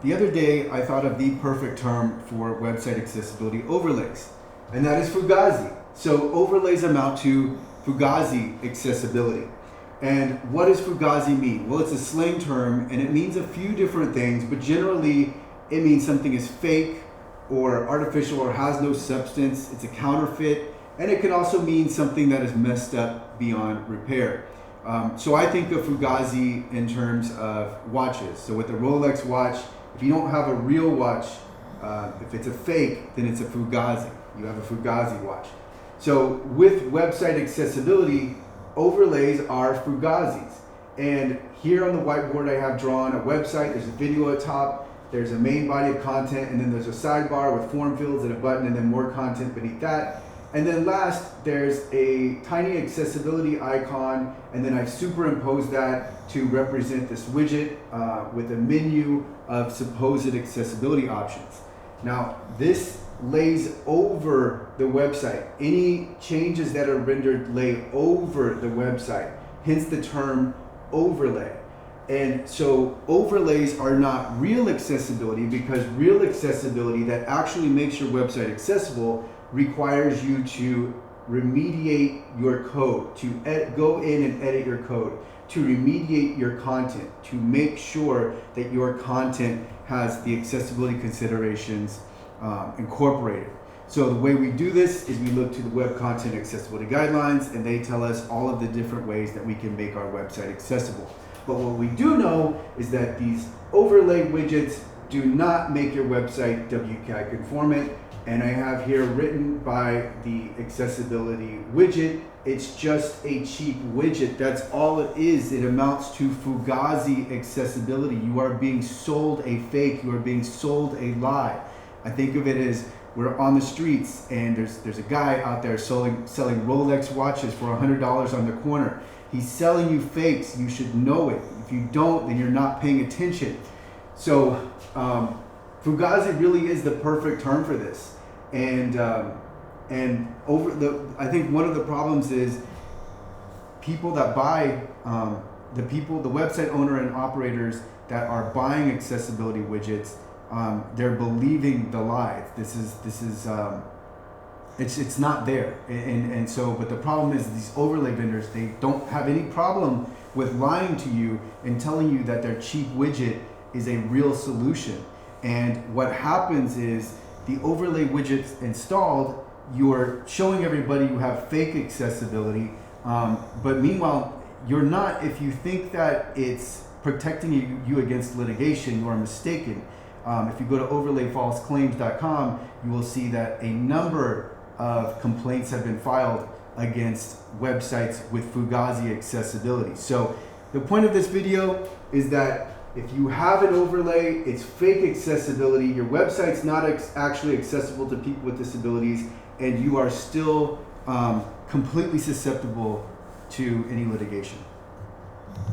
The other day, I thought of the perfect term for website accessibility overlays, and that is Fugazi. So overlays amount to Fugazi accessibility. And what does Fugazi mean? Well, it's a slang term, and it means a few different things, but generally it means something is fake or artificial or has no substance. It's a counterfeit, and it can also mean something that is messed up beyond repair. So I think of Fugazi in terms of watches. So with a Rolex watch, if you don't have a real watch, if it's a fake, then it's a Fugazi. You have a Fugazi watch. So with website accessibility, overlays are Fugazis. And here on the whiteboard, I have drawn a website. There's a video at top. There's a main body of content, and then there's a sidebar with form fields and a button, and then more content beneath that. And then last, there's a tiny accessibility icon, and then I've superimposed that to represent this widget with a menu of supposed accessibility options. Now, this lays over the website. Any changes that are rendered lay over the website, hence the term overlay. And so overlays are not real accessibility, because real accessibility that actually makes your website accessible requires you to remediate your code, to go in and edit your code, to remediate your content, to make sure that your content has the accessibility considerations incorporated. So the way we do this is we look to the Web Content Accessibility Guidelines, and they tell us all of the different ways that we can make our website accessible. But what we do know is that these overlay widgets do not make your website WCAG conformant. And I have here written by the accessibility widget. It's just a cheap widget. That's all it is. It amounts to Fugazi accessibility. You are being sold a fake. You are being sold a lie. I think of it as we're on the streets and there's a guy out there selling Rolex watches for $100 on the corner. He's selling you fakes. You should know it. If you don't, then you're not paying attention. So Fugazi really is the perfect term for this. And I think one of the problems is people that buy the website owner and operators that are buying accessibility widgets, they're believing the lie. It's not there. And so, but the problem is these overlay vendors, they don't have any problem with lying to you and telling you that their cheap widget is a real solution. And what happens is the overlay widgets installed, you're showing everybody you have fake accessibility, but meanwhile, you're not. If you think that it's protecting you against litigation, you are mistaken. If you go to overlayfalseclaims.com, you will see that a number of complaints have been filed against websites with Fugazi accessibility. So the point of this video is that if you have an overlay, it's fake accessibility, your website's not actually accessible to people with disabilities, and you are still completely susceptible to any litigation.